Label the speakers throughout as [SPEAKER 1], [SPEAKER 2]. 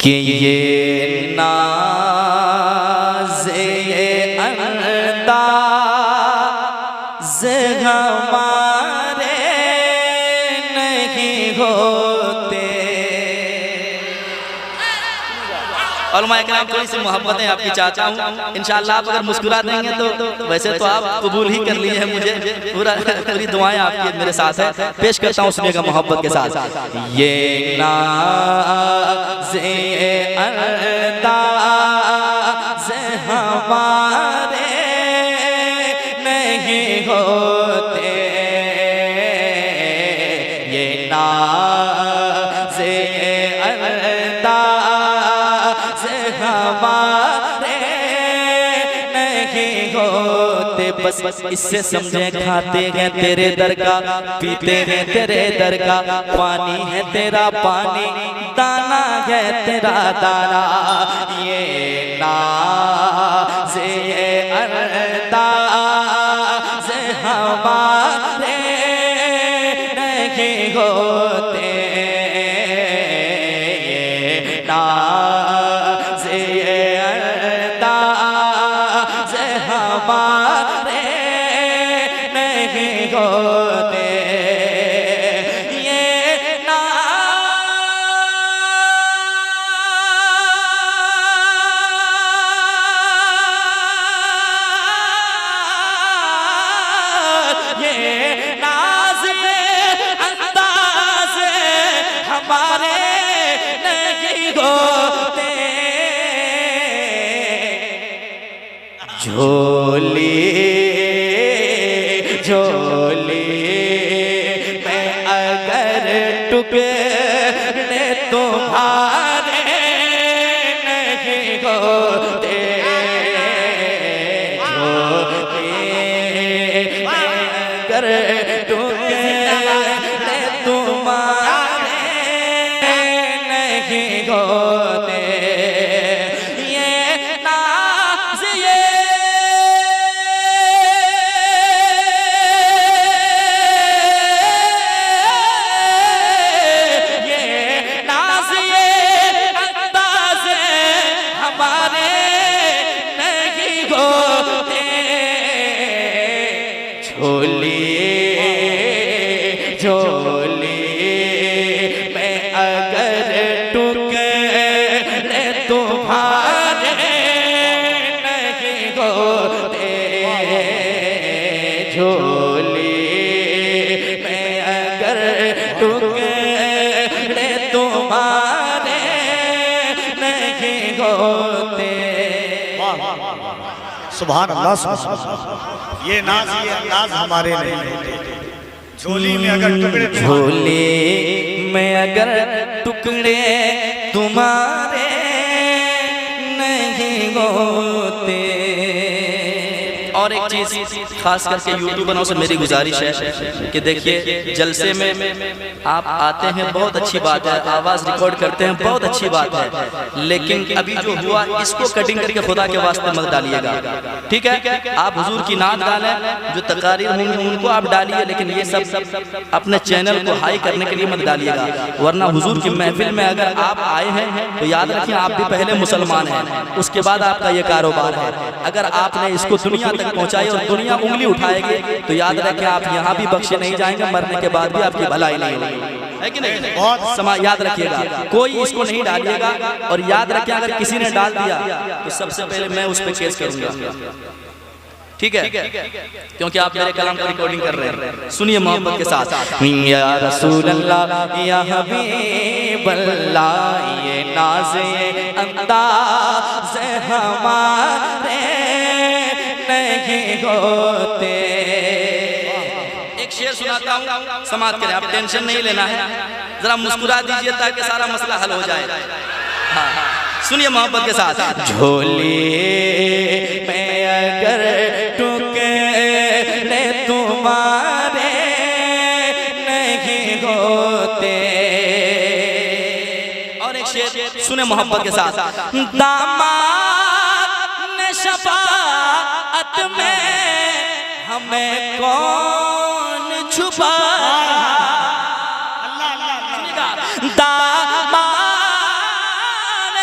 [SPEAKER 1] कि ये नाज़े अंदाज़ हमारे नहीं होते। उलमा इकराम थोड़ी सी मोहब्बतें आपकी चाहता हूँ, इंशाअल्लाह आप अगर मुस्कुरा देंगे तो वैसे तो आप कबूल ही कर लिए हैं मुझे, पूरी दुआएं आपकी मेरे साथ है। पेश करता हूँ सुनिएगा मोहब्बत के साथ। ये नाज़े अंदाज़ हमारे नहीं होते, ये नाज़े अंदाज़ हमारे नहीं होते। बस इससे समझे खाते हैं तेरे दर का, पीते हैं तेरे दर का, पानी है तेरा पानी, दाना है तेरा दाना। ये नाज़े अंदाज़ हमारे नहीं होते, ये नाज़े अंदाज़ हमारे नहीं होते। झोली झोली मैं अगर टुकड़े तुम्हारे नहीं होते, झोली मैं अगर टुकड़े तुम्हारे नहीं होते। झोली झोली मैं अगर टुकड़े तुम्हारे नहीं होते, झोली मैं अगर टुकड़े तुम्हारे नहीं होते।
[SPEAKER 2] सुभान अल्लाह, ये नाज ये अंदाज हमारे नहीं होते। झोली में अगर टुकड़े
[SPEAKER 1] झोली में अगर टुकड़े तुम्हारे नहीं होते। और एक चीज खास करके यूट्यूबरों से मेरी गुजारिश है कि देखिए जलसे में आप आते हैं, बहुत अच्छी बात है, आवाज रिकॉर्ड करते हैं, बहुत अच्छी बात है, लेकिन अभी जो हुआ इसको कटिंग करके खुदा के वास्ते मत डालिएगा, ठीक है? आप हुजूर की नात डालें, जो तकारीर होंगी उनको आप डालिए, लेकिन ये सब अपने चैनल को हाई करने के लिए मत डालिएगा, वरना हुजूर की महफिल में अगर आप आए हैं तो याद रखिए आप भी पहले मुसलमान हैं, उसके बाद आपका ये कारोबार है। अगर आपने इसको दुनिया तक पहुंचाई और दुनिया उंगली उठाएगी तो याद रखें आप यहाँ भी बख्शे नहीं जाएंगे, मरने के बाद भी आपकी भलाई नहीं होगी, है कि नहीं? बहुत याद रखिएगा, कोई इसको नहीं डालिएगा। और याद रखें अगर किसी ने डाल दिया तो सबसे पहले मैं उस पर केस करूंगा, ठीक है? क्योंकि आप मेरे कलाम का रिकॉर्डिंग कर रहे हैं। सुनिए मोहब्बत के साथ। या रसूल अल्लाह या हबीब अल्लाह, ये नाज़े अंदाज़ हमारे नहीं होते। एक शेर सुनाता हूँ, समाप्त करें, आप टेंशन नहीं लेना है, जरा मुस्कुरा दीजिए ताकि सारा मसला हल हो जाए। हाँ, सुनिए मोहब्बत के साथ। झोली में अगर टुकड़े तुम्हारे नहीं होते। और एक शेर सुने मोहब्बत के साथ। दामाद ने शफाअत में हमें कौन छुपाया, दामाद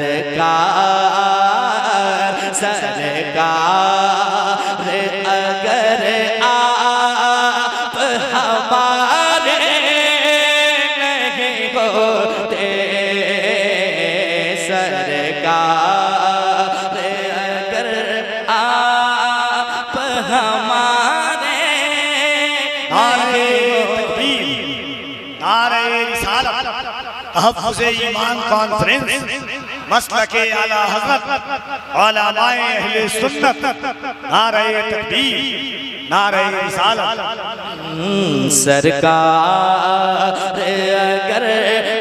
[SPEAKER 1] सरकार सरकार अगर आप हमारे नहीं होते सरकार अगर आप हमारे
[SPEAKER 2] नारे तकबीर, नारे रिसालत, तहफ्फुज़े ईमान कॉन्फ्रेंस, मसलके आला हज़रत, उलमाए अहले सुन्नत, नारे तकबीर, नारे रिसालत।
[SPEAKER 1] सरकार अगर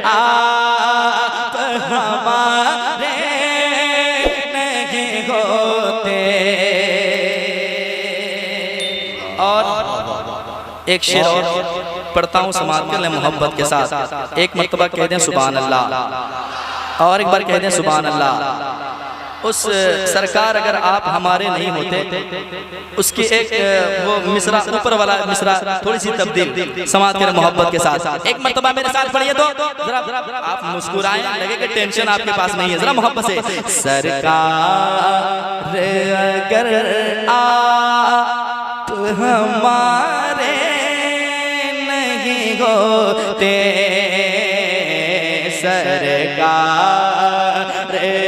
[SPEAKER 1] आप हमारे नहीं होते। और एक शेर और पढ़ता हूँ समाज के लिए मोहब्बत के साथ। एक मर्तबा कह दें सुभान अल्लाह, और एक बार कह दें सुभान अल्लाह। उस सरकार अगर आप हमारे नहीं होते, उसकी एक वो मिसरा ऊपर वाला मिसरा थोड़ी सी तब्दील समाज के मोहब्बत के साथ। एक मर्तबा मेरे साथ पढ़िए तो जरा आप मुस्कुराएं, लगे कि टेंशन आपके पास नहीं है, जरा मोहब्बत से। सरकार अगर आप हमारे नहीं होते सरकार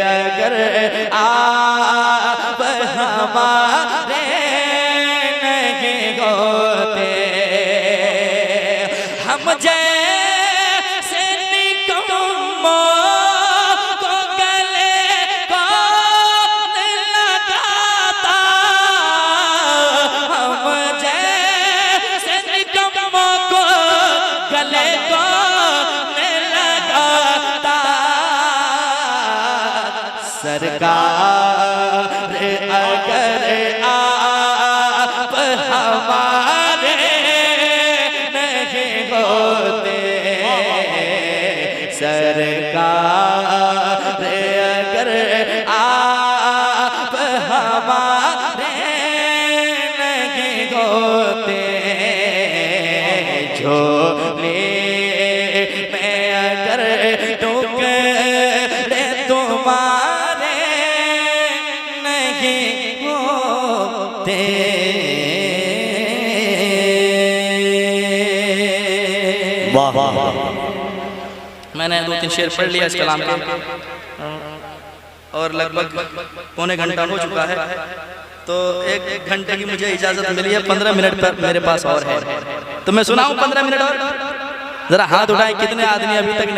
[SPEAKER 1] अगर आप हमारे नहीं होते, हम जैसे निकम्मों को गले कौन लगाता, हम जैसे निकम्मों को गले कौन लगाता। सरकार अगर आप हमारे नहीं होते सरकार अगर आप हमारे नहीं होते, झोले में अगर टुकड़े तुम्हारे नहीं होते।
[SPEAKER 2] वाह वाह।
[SPEAKER 1] मैंने 2-3 शेर पढ़ लिया इस कलाम के, और लगभग पौने घंटा हो चुका है, तो एक घंटे की मुझे इजाजत मिली है। 15 मिनट पर मेरे पास और है, तो मैं सुनाऊं 15 मिनट और। जरा हाथ उठाएं कितने आदमी अभी तक नहीं